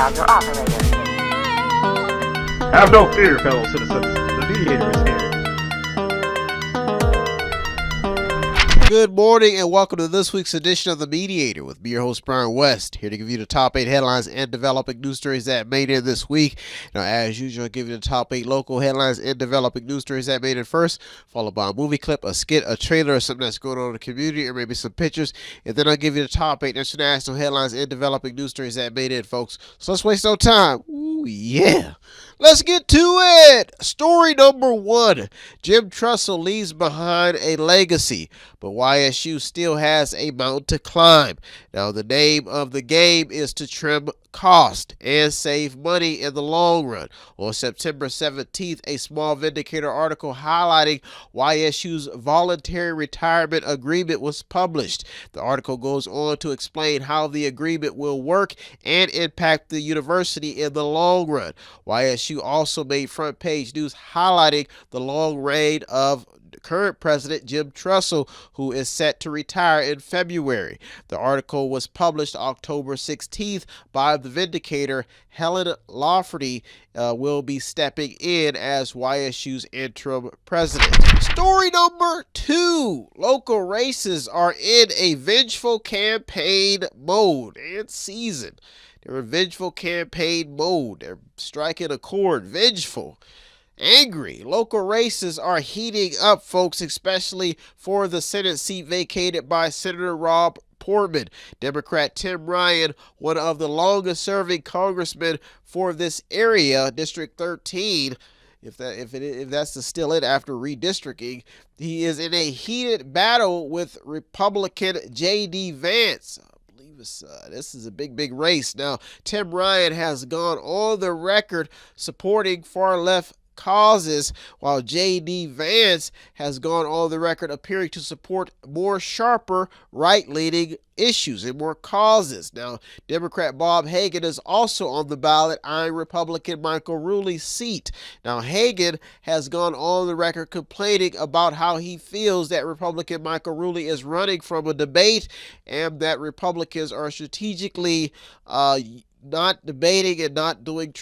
dialed your operator. Have no fear, fellow citizens. The Mediator is here. Good morning and welcome to this week's edition of The Mediator with me, your host, Brian West, here to give you the top 8 headlines and developing news stories that made it this week. Now, as usual, I'll give you the top 8 local headlines and developing news stories that made it first, followed by a movie clip, a skit, a trailer, or something that's going on in the community, or maybe some pictures, and then I'll give you the top 8 international headlines and developing news stories that made it, folks. So let's waste no time. Ooh, yeah. Let's get to it. Story number 1. Jim Tressel leaves behind a legacy, but YSU still has a mountain to climb. Now, the name of the game is to trim cost and save money in the long run. On September 17th, a small Vindicator article highlighting YSU's voluntary retirement agreement was published. The article goes on to explain how the agreement will work and impact the university in the long run. YSU also made front page news highlighting the long reign of current president Jim Tressel, who is set to retire in February. The article was published October 16th by the Vindicator. Helen Lafferty will be stepping in as YSU's interim president. Story number 2. Local races are in a vengeful campaign mode and season. They're in vengeful campaign mode. They're striking a chord. Vengeful. Angry. Local races are heating up, folks, especially for the Senate seat vacated by Senator Rob Portman. Democrat Tim Ryan, one of the longest-serving congressmen for this area, District 13, if that's still it after redistricting, he is in a heated battle with Republican J.D. Vance. This is a big race. Now, Tim Ryan has gone on the record supporting far-left causes, while J.D. Vance has gone on the record appearing to support more sharper right-leaning issues and more causes. Now, Democrat Bob Hagan is also on the ballot, eyeing Republican Michael Rulli's seat. Now, Hagan has gone on the record complaining about how he feels that Republican Michael Rulli is running from a debate and that Republicans are strategically not debating and not doing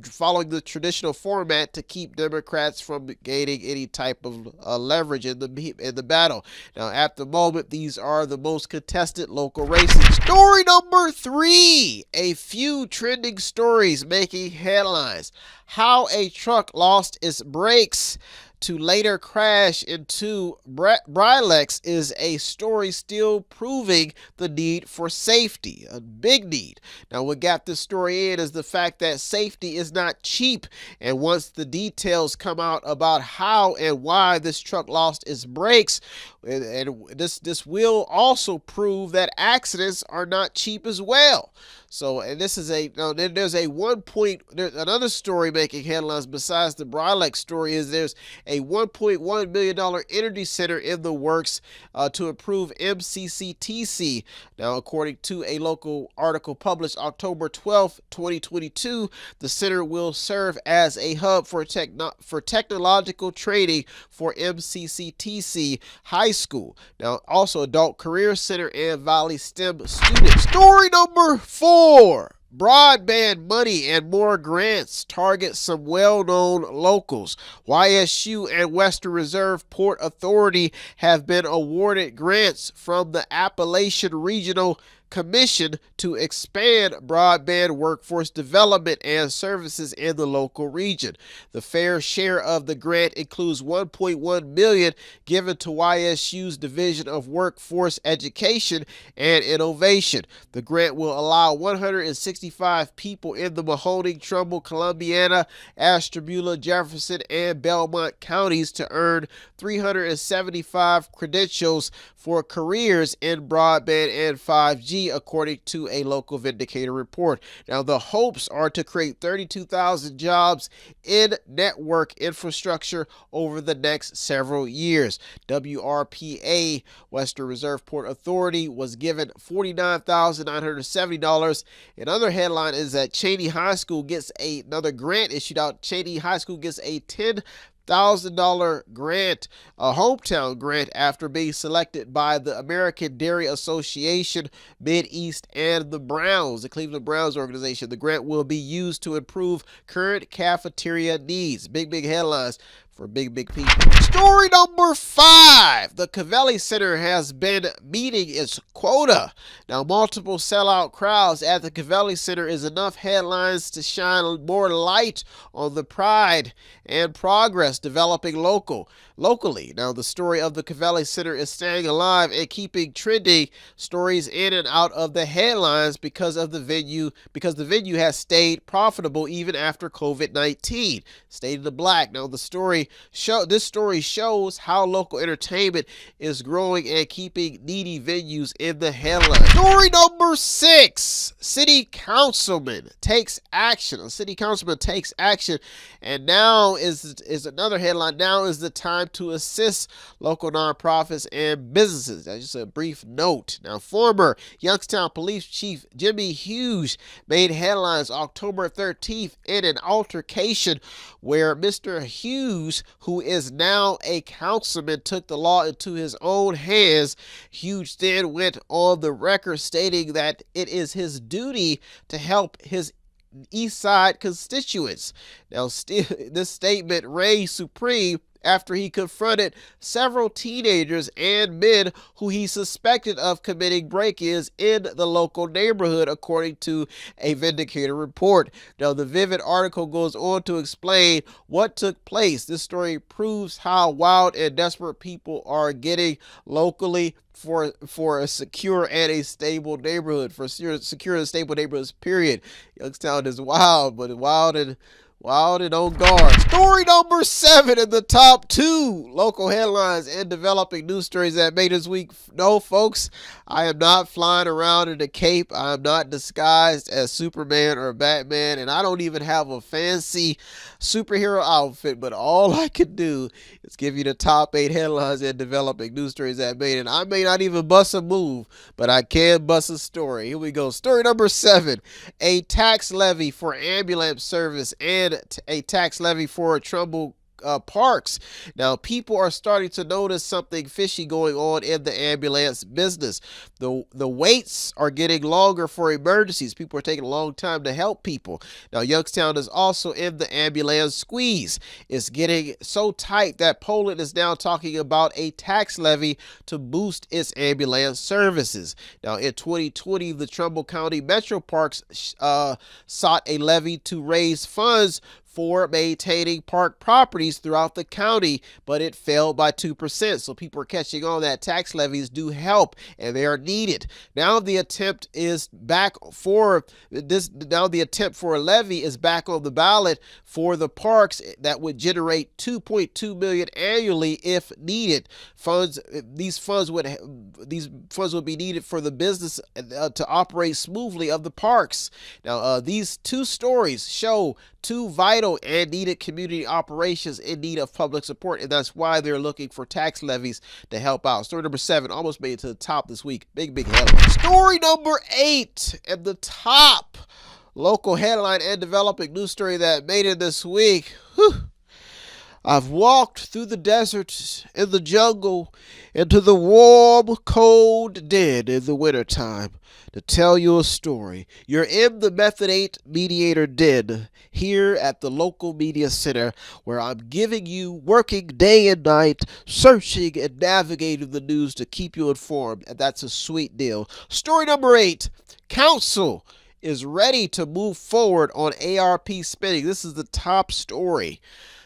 following the traditional format to keep Democrats from gaining any type of leverage in the battle. Now, at the moment, these are the most contested local races. Story number 3. A few trending stories making headlines. How a truck lost its brakes to later crash into Brilex is a story still proving the need for safety, a big need. Now, what got this story in is the fact that safety is not cheap, and once the details come out about how and why this truck lost its brakes, and this will also prove that accidents are not cheap as well. So, and this is there's another story making headlines besides the Brilex story is there's a $1.1 million energy center in the works to improve MCCTC. Now, according to a local article published October 12th, 2022, the center will serve as a hub for technological training for MCCTC High School. Now, also Adult Career Center and Valley STEM students. Story number 4. Broadband money and more grants target some well-known locals. YSU and Western Reserve Port Authority have been awarded grants from the Appalachian Regional Commission to expand broadband workforce development and services in the local region. The fair share of the grant includes $1.1 million given to YSU's Division of Workforce Education and Innovation. The grant will allow 165 people in the Mahoning, Trumbull, Columbiana, Ashtabula, Jefferson, and Belmont counties to earn 375 credentials for careers in broadband and 5G, according to a local Vindicator report. Now, the hopes are to create 32,000 jobs in network infrastructure over the next several years. WRPA, Western Reserve Port Authority, was given $49,970. Another headline is that Cheney High School gets another grant issued out. Cheney High School gets a $10,000 $100,000 grant, a hometown grant, after being selected by the American Dairy Association, Mid-East, and the Browns, the Cleveland Browns organization. The grant will be used to improve current cafeteria needs. Big headlines for big people. Story number 5. The Covelli Center has been meeting its quota. Now, multiple sellout crowds at the Covelli Center is enough headlines to shine more light on the pride and progress developing locally. Now, the story of the Covelli Center is staying alive and keeping trending stories in and out of the headlines because the venue has stayed profitable even after COVID-19. Stayed in the black. Now, this story shows how local entertainment is growing and keeping needy venues in the headlines. Story number 6. City Councilman takes action. A city councilman takes action, and now is another headline. Now is the time to assist local nonprofits and businesses. That's just a brief note. Now, former Youngstown Police Chief Jimmy Hughes made headlines October 13th in an altercation where Mr. Hughes, who is now a councilman, took the law into his own hands. Hughes then went on the record stating that it is his duty to help his East Side constituents. Now, this statement reigned supreme after he confronted several teenagers and men who he suspected of committing break-ins in the local neighborhood, according to a Mediator report. Now, the Vivid article goes on to explain what took place. This story proves how wild and desperate people are getting locally for a secure and a stable neighborhood, for secure and stable neighborhoods, period. Youngstown is wild, but wild and on guard. Story number 7 in the top 2 local headlines and developing news stories that made this week. No, folks, I am not flying around in a cape. I am not disguised as Superman or Batman, and I don't even have a fancy superhero outfit, but all I can do is give you the top 8 headlines and developing news stories that made it. I may not even bust a move, but I can bust a story. Here we go. Story number 7. A tax levy for ambulance service and a tax levy for Trumbull parks. Now, people are starting to notice something fishy going on in the ambulance business. The waits are getting longer for emergencies. People are taking a long time to help people. Now, Youngstown is also in the ambulance squeeze. It's getting so tight that Poland is now talking about a tax levy to boost its ambulance services. Now, in 2020, the Trumbull County Metro Parks sought a levy to raise funds for maintaining park properties throughout the county, but it failed by 2%. So people are catching on that tax levies do help, and they are needed. Now the attempt is back for this. Now the attempt for a levy is back on the ballot for the parks that would generate $2.2 million annually if needed. These funds would be needed for the business to operate smoothly of the parks. Now these two stories show two vital and needed community operations in need of public support, and that's why they're looking for tax levies to help out. Story number 7 almost made it to the top this week. Big headline. Story number 8 at the top local headline and developing news story that made it this week. Whew. I've walked through the desert, in the jungle, into the warm, cold den in the wintertime to tell you a story. You're in the Method 8 Mediator den here at the local media center, where I'm giving you, working day and night, searching and navigating the news to keep you informed, and that's a sweet deal. Story number 8, Council is ready to move forward on ARP spending. This is the top story.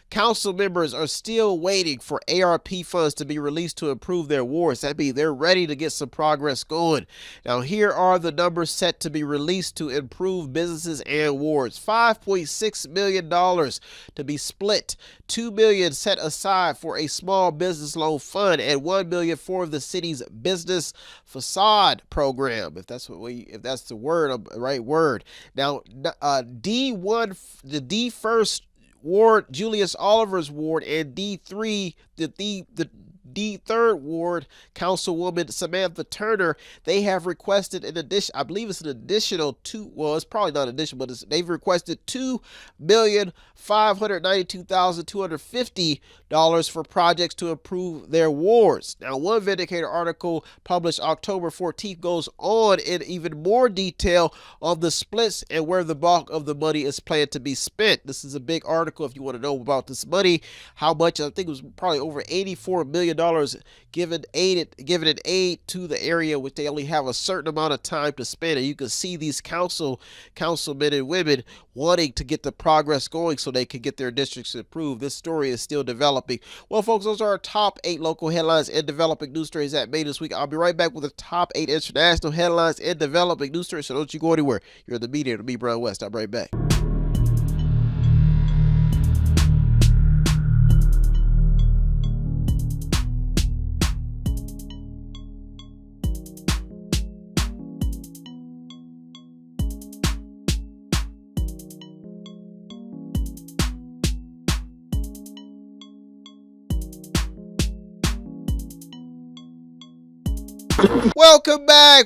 Council members are still waiting for ARP funds to be released to improve their wards. That means they're ready to get some progress going. Now, here are the numbers set to be released to improve businesses and wards. $5.6 million to be split. $2 million set aside for a small business loan fund, and $1 million for the city's business facade program. If that's the right word. Now, the D1 Ward, Julius Oliver's ward, and D3, the D 3rd Ward Councilwoman Samantha Turner, they have requested an addition, I believe it's an additional well, it's probably not additional, but they've requested $2,592,250 for projects to improve their wards. Now, one Vindicator article published October 14th goes on in even more detail on the splits and where the bulk of the money is planned to be spent. This is a big article if you want to know about this money, how much. I think it was probably over $84 million given in aid to the area, which they only have a certain amount of time to spend. And you can see these councilmen and women wanting to get the progress going so they can get their districts improved. This story is still developing. Well, folks, those are our top 8 local headlines and developing news stories that made this week. I'll be right back with the top 8 international headlines and developing news stories, so don't you go anywhere. You're in the Mediator to me, Brian West. I'll be right back.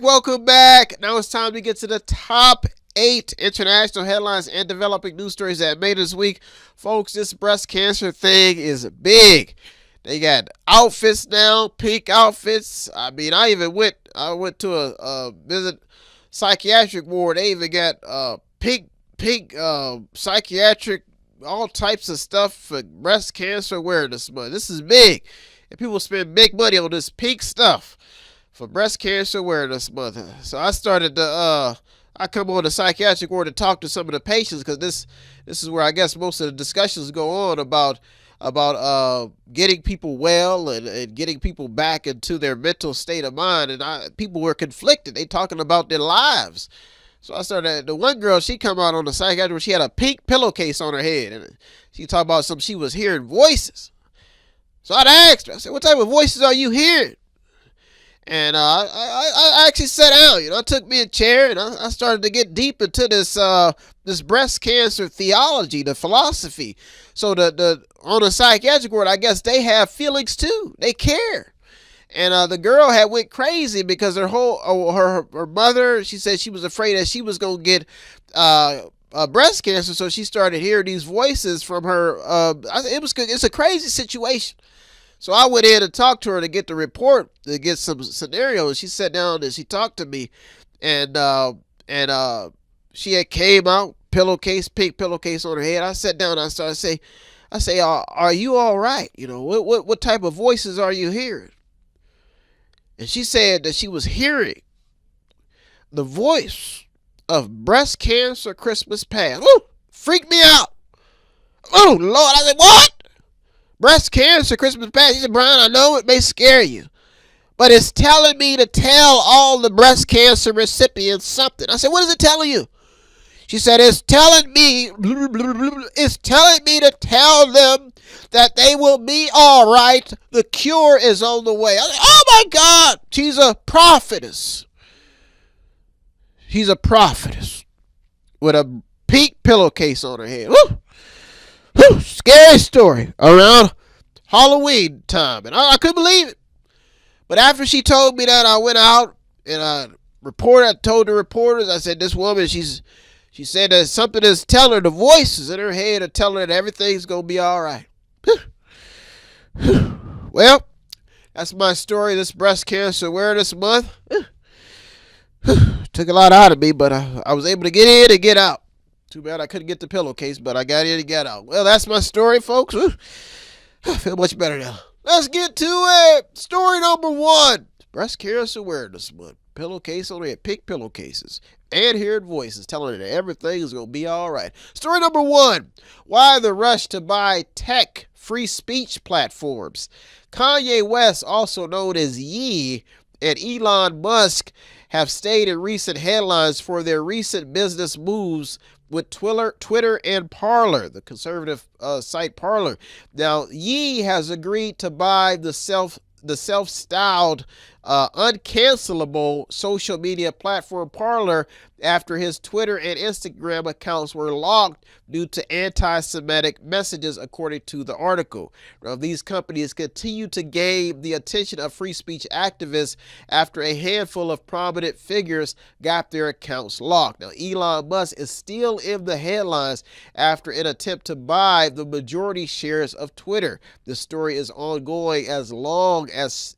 Welcome back. Now it's time to get to the top 8 international headlines and developing news stories that made this week. Folks, this breast cancer thing is big. They got outfits now, pink outfits. I mean, I went to a visit psychiatric ward. They even got pink psychiatric, all types of stuff for breast cancer awareness month. This is big, and people spend big money on this pink stuff for breast cancer awareness month. So I started to I come on the psychiatric ward to talk to some of the patients, because this is where I guess most of the discussions go on about getting people well and getting people back into their mental state of mind. And people were conflicted. They talking about their lives. So I started, the one girl, she come out on the psychiatric ward, she had a pink pillowcase on her head, and she talked about she was hearing voices. So I asked her, I said, what type of voices are you hearing? And I actually sat down, I took me a chair, and I started to get deep into this breast cancer theology, the philosophy. So on the psychiatric ward, I guess they have feelings too. They care. And the girl had went crazy because her mother, she said she was afraid that she was going to get breast cancer. So she started hearing these voices from her. It's a crazy situation. So I went in and talked to her to get the report, to get some scenarios. She sat down and she talked to me, and she had came out, pink pillowcase on her head. I sat down and I started to say, are you all right? What type of voices are you hearing? And she said that she was hearing the voice of breast cancer Christmas past. Woo! Freaked me out. Oh, Lord. I said, what? Breast cancer Christmas past. She said, Brian, I know it may scare you, but it's telling me to tell all the breast cancer recipients something. I said, what is it telling you? She said, it's telling me to tell them that they will be all right. The cure is on the way. I said, oh my God, she's a prophetess. She's a prophetess with a pink pillowcase on her head. Woo! Whew, scary story around Halloween time. And I couldn't believe it. But after she told me that, I went out and I told the reporters, I said, this woman, she said that something is telling her, the voices in her head are telling her that everything's going to be all right. Well, that's my story this breast cancer awareness month. Took a lot out of me, but I was able to get in and get out. Too bad I couldn't get the pillowcase, but I got in and got out. Well, that's my story, folks. I feel much better now. Let's get to it. Story number 1. Breast cancer awareness month. Pillowcase on there, pink pillowcases, and hearing voices telling her that everything is going to be all right. Story number 1. Why the rush to buy tech free speech platforms? Kanye West, also known as Ye, and Elon Musk have stayed in recent headlines for their recent business moves with Twitter and Parler, the conservative site Parler. Now, Ye has agreed to buy the self-styled uncancelable social media platform Parler after his Twitter and Instagram accounts were locked due to anti-Semitic messages, according to the article. Now, these companies continue to gain the attention of free speech activists after a handful of prominent figures got their accounts locked. Now, Elon Musk is still in the headlines after an attempt to buy the majority shares of Twitter. The story is ongoing as long as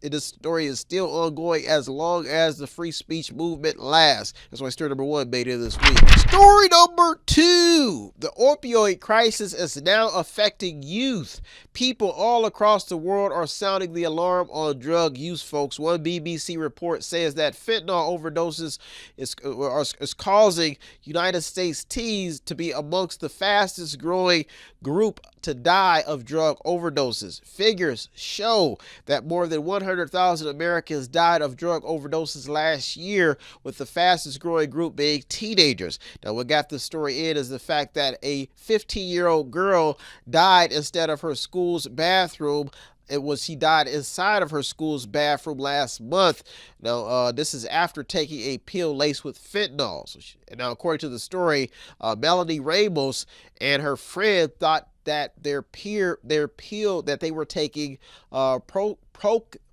still ongoing as long as the free speech movement lasts. That's why story number 1 made it this week. Story number 2: the opioid crisis is now affecting youth. People all across the world are sounding the alarm on drug use, folks. One BBC report says that fentanyl overdoses is causing United States teens to be amongst the fastest growing group to die of drug overdoses. Figures show that more than 100,000 Americans died of drug overdoses last year, with the fastest growing group being teenagers. Now, what got the story in is the fact that a 15-year-old girl died instead of her school's bathroom. She died inside of her school's bathroom last month. Now, this is after taking a pill laced with fentanyl. Now, according to the story, Melanie Ramos and her friend thought that their pill that they were taking Percocet.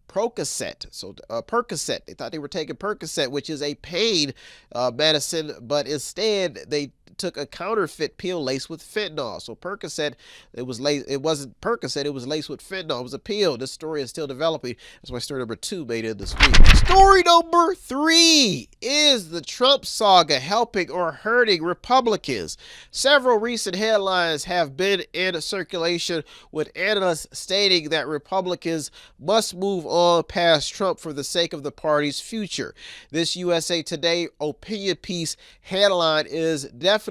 Percocet. They thought they were taking Percocet, which is a pain medicine, but instead they took a counterfeit pill laced with fentanyl. So Percocet, it wasn't Percocet, it was laced with fentanyl. It was a pill. This story is still developing. That's why story number 2 made it this week. Story number 3: is the Trump saga helping or hurting Republicans? Several recent headlines have been in circulation, with analysts stating that Republicans must move on past Trump for the sake of the party's future. This USA Today opinion piece headline is definitely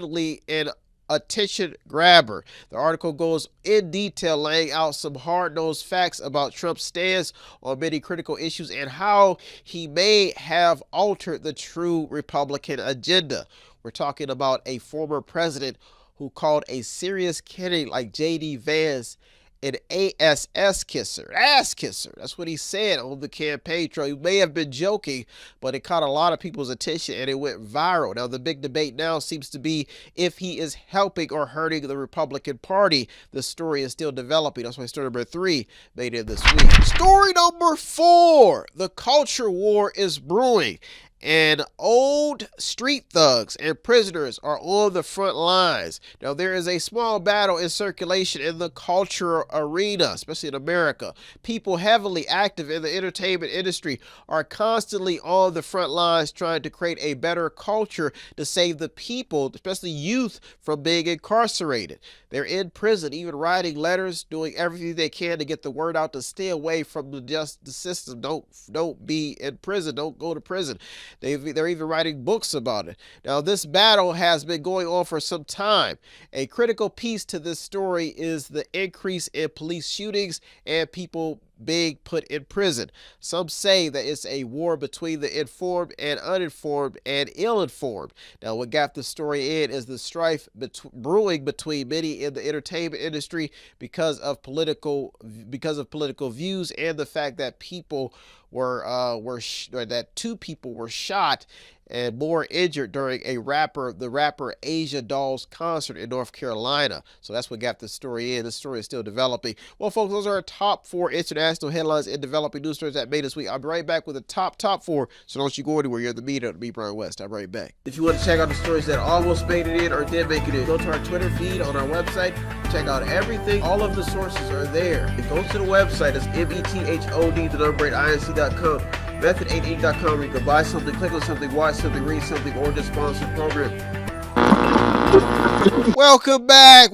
an attention grabber. The article goes in detail, laying out some hard-nosed facts about Trump's stance on many critical issues and how he may have altered the true Republican agenda. We're talking about a former president who called a serious candidate like J.D. Vance an ass kisser. That's what he said on the campaign trail. He may have been joking, but it caught a lot of people's attention and it went viral. Now, the big debate now seems to be if he is helping or hurting the Republican Party. The story is still developing. That's why story number 3 made it this week. Story number 4: the culture war is brewing, and old street thugs and prisoners are on the front lines. Now, there is a small battle in circulation in the culture arena, especially in America. People heavily active in the entertainment industry are constantly on the front lines trying to create a better culture to save the people, especially youth, from being incarcerated. They're in prison, even writing letters, doing everything they can to get the word out to stay away from the justice system. Don't be in prison. Don't go to prison. They're even writing books about it. Now, this battle has been going on for some time. A critical piece to this story is the increase in police shootings and people being put in prison. Some say that it's a war between the informed and uninformed and ill-informed. Now, what got the story in is the strife brewing between many in the entertainment industry because of political views, and the fact that that 2 people were shot and more injured during the rapper Asia Doll's concert in North Carolina. So that's what got the story in. The story is still developing. Well, folks, those are our top 4 international headlines and developing news stories that made this week. I'll be right back with the top 4. So don't you go anywhere. You're in the Mediator, me, Brian West. I'm right back. If you want to check out the stories that almost made it in or did make it in, go to our Twitter feed on our website. Check out everything. All of the sources are there. And go to the website. It's method8inc.com. Method8inc.com, where you can buy something, click on something, watch something, read something, or just sponsor the program. Welcome back.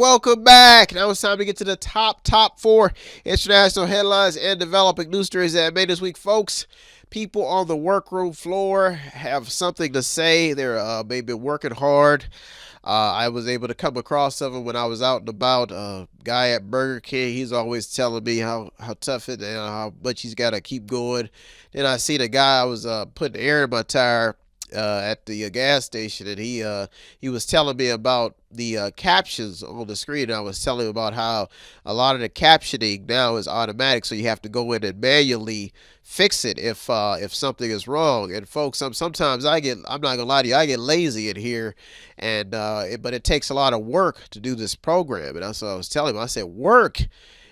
Now it's time to get to the top 4 international headlines and developing news stories that made this week, folks. People on the workroom floor have something to say. They've been working hard. I was able to come across something when I was out and about. A guy at Burger King, he's always telling me how tough it is and how much he's got to keep going. Then I see the guy, I was putting air in my tire at the gas station, and he was telling me about the captions on the screen. I was telling him about how a lot of the captioning now is automatic, so you have to go in and manually fix it if something is wrong. And folks, sometimes I'm not gonna lie to you, I get lazy in here, and but it takes a lot of work to do this program. And that's what I was telling him. I said work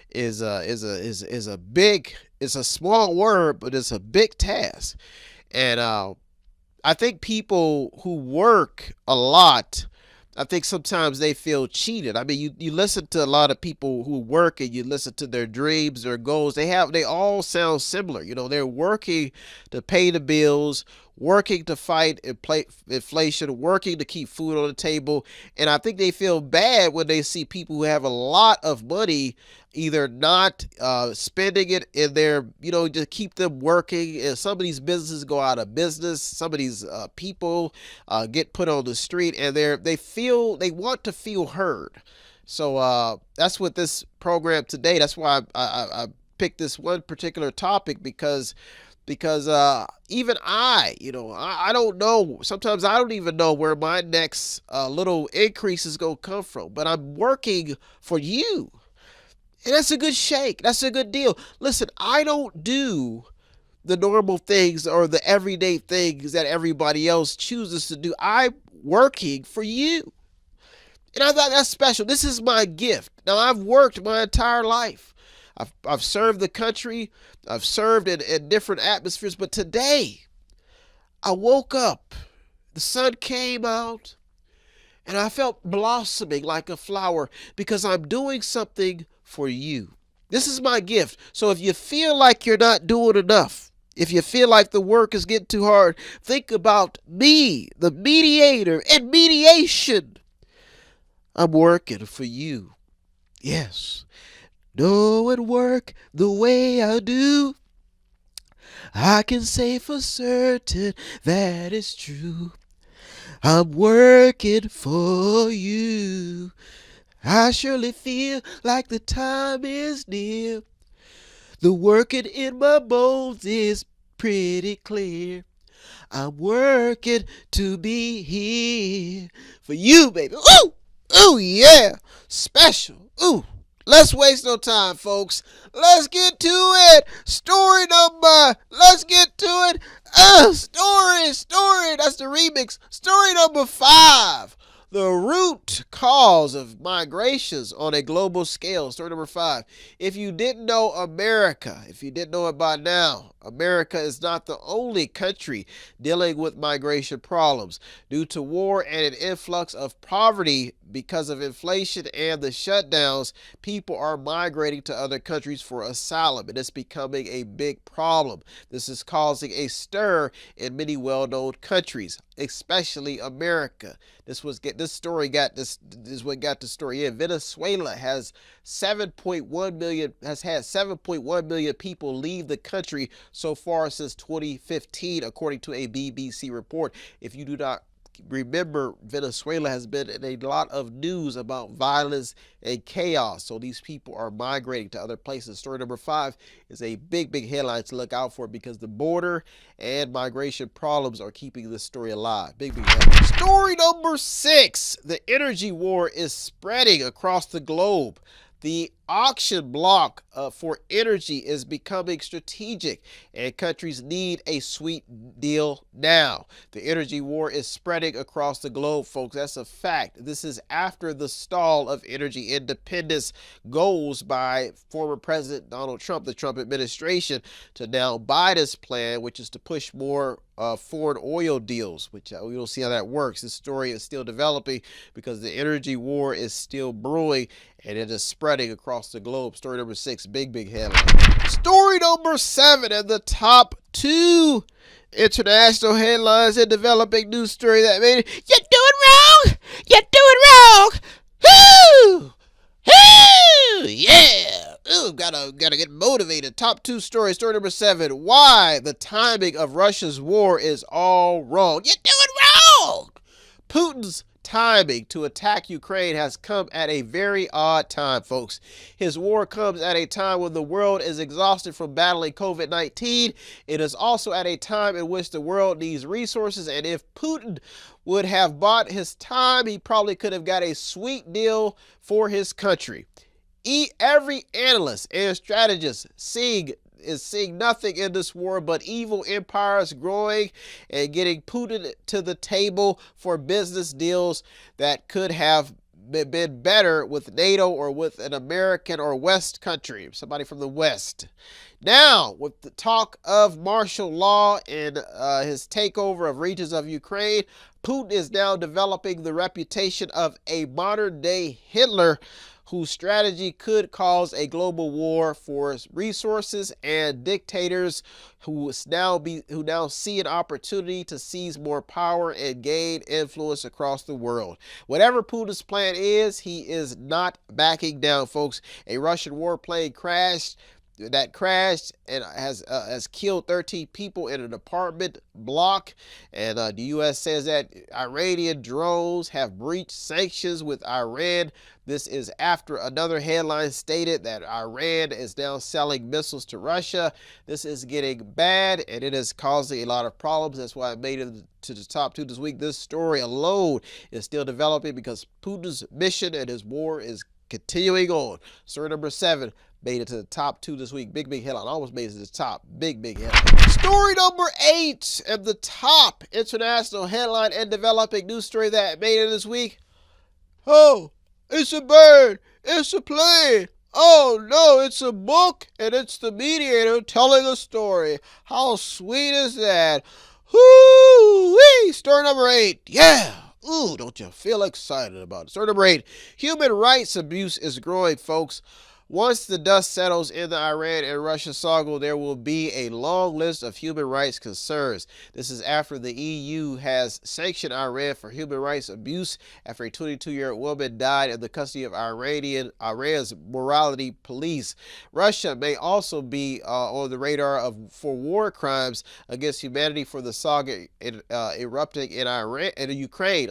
is a big, it's a small word, but it's a big task. And I think people who work a lot, I think sometimes they feel cheated. I mean, you listen to a lot of people who work, and you listen to their dreams, their goals. They all sound similar. You know, they're working to pay the bills, working to fight inflation, working to keep food on the table. And I think they feel bad when they see people who have a lot of money either not spending it in their, to keep them working. And some of these businesses go out of business. Some of these people get put on the street, and they want to feel heard. So that's what this program today, that's why I picked this one particular topic, because even I don't know. Sometimes I don't even know where my next little increase is going to come from, but I'm working for you. And that's a good shake. That's a good deal. Listen, I don't do the normal things or the everyday things that everybody else chooses to do. I'm working for you. And I thought that's special. This is my gift. Now, I've worked my entire life. I've served the country. I've served in different atmospheres. But today, I woke up. The sun came out. And I felt blossoming like a flower, because I'm doing something for you. This is my gift. So if you feel like you're not doing enough, if you feel like the work is getting too hard, think about me, the mediator, and mediation. I'm working for you. Yes. Knowing work the way I do, I can say for certain that it's true. I'm working for you. I surely feel like the time is near. The working in my bones is pretty clear. I'm working to be here for you, baby. Ooh! Ooh, yeah! Special. Ooh! Let's waste no time, folks. Let's get to it. Story number. Let's get to it. Story. That's the remix. Story number 5. The root cause of migrations on a global scale. Story number 5. If you didn't know America, if you didn't know it by now, America is not the only country dealing with migration problems. Due to war and an influx of poverty because of inflation and the shutdowns, people are migrating to other countries for asylum, and it's becoming a big problem. This is causing a stir in many well-known countries, especially America. This is what got the story in. Venezuela has had 7.1 million people leave the country so far since 2015, according to a BBC report. If you do not remember, Venezuela has been in a lot of news about violence and chaos. So these people are migrating to other places. Story number 5 is a big headline to look out for, because the border and migration problems are keeping this story alive. Big headline. Story number 6. The energy war is spreading across the globe. The auction block for energy is becoming strategic, and countries need a sweet deal now. The energy war is spreading across the globe, folks. That's a fact. This is after the stall of energy independence goals by former President Donald Trump, the Trump administration, to now Biden's plan, which is to push more foreign oil deals, which we don't see how that works. This story is still developing because the energy war is still brewing, and it is spreading across the globe. Story number 6, big headline. Story number 7, and the top 2 international headlines and developing news story that made it. You're doing wrong. Whoo! Yeah. Ooh, gotta get motivated. Top 2 stories. Story number 7. Why the timing of Russia's war is all wrong. You're doing wrong. Putin's timing to attack Ukraine has come at a very odd time, folks. His war comes at a time when the world is exhausted from battling COVID-19. It is also at a time in which the world needs resources, and if Putin would have bought his time, he probably could have got a sweet deal for his country. Every analyst and strategist is seeing nothing in this war but evil empires growing and getting Putin to the table for business deals that could have been better with NATO or with an American or West country, somebody from the West. Now, with the talk of martial law and his takeover of regions of Ukraine, Putin is now developing the reputation of a modern-day Hitler whose strategy could cause a global war for resources, and dictators who now see an opportunity to seize more power and gain influence across the world. Whatever Putin's plan is, he is not backing down, folks. A Russian warplane crashed and has killed 13 people in an apartment block, and the U.S. says that Iranian drones have breached sanctions with Iran. This is after another headline stated that Iran is now selling missiles to Russia. This is getting bad, and it is causing a lot of problems. That's why I made it to the top 2 this week. This story alone is still developing because Putin's mission and his war is continuing on. Story number 7 made it to the top 2 this week. Big headline. Almost made it to the top. Big headline. Story number 8 and the top international headline and developing news story that made it this week. Oh, it's a bird. It's a plane. Oh no, it's a book, and it's the Mediator telling a story. How sweet is that? Whoo-wee! Story number 8. Yeah. Ooh, don't you feel excited about it? Story number 8. Human rights abuse is growing, folks. Once the dust settles in the Iran and Russia saga, there will be a long list of human rights concerns. This is after the EU has sanctioned Iran for human rights abuse after a 22-year-old woman died in the custody of Iran's morality police. Russia may also be on the radar for war crimes against humanity for the saga erupting in Ukraine.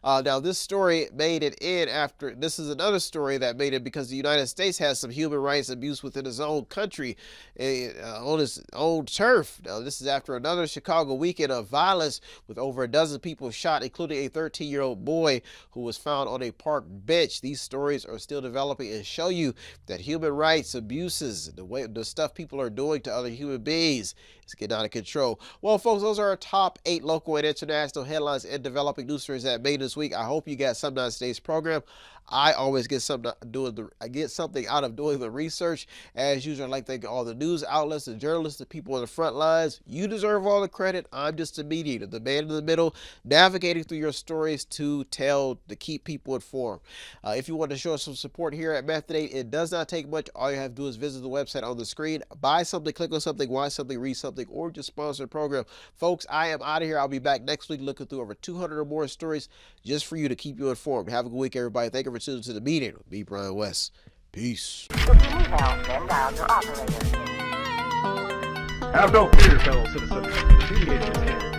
Now, this story made it in after. This is another story that made it because the United States has some human rights abuse within his own country, on his own turf. Now, this is after another Chicago weekend of violence with over a dozen people shot, including a 13-year-old boy who was found on a park bench. These stories are still developing and show you that human rights abuses, the stuff people are doing to other human beings, is getting out of control. Well, folks, those are our top 8 local and international headlines and developing news stories that made this week. I hope you got something out of today's program. I always get something out of doing the research. As usual, I'd like to thank all the news outlets, the journalists, the people on the front lines. You deserve all the credit. I'm just a mediator, the man in the middle, navigating through your stories to keep people informed. If you want to show us some support here at Method 8, it does not take much. All you have to do is visit the website on the screen, buy something, click on something, watch something, read something, or just sponsor the program. Folks, I am out of here. I'll be back next week looking through over 200 or more stories just for you to keep you informed. Have a good week, everybody. Thank you for tuning to the Mediator with me, Brian West. Peace. Have no fear, fellow citizens. The Mediator is here.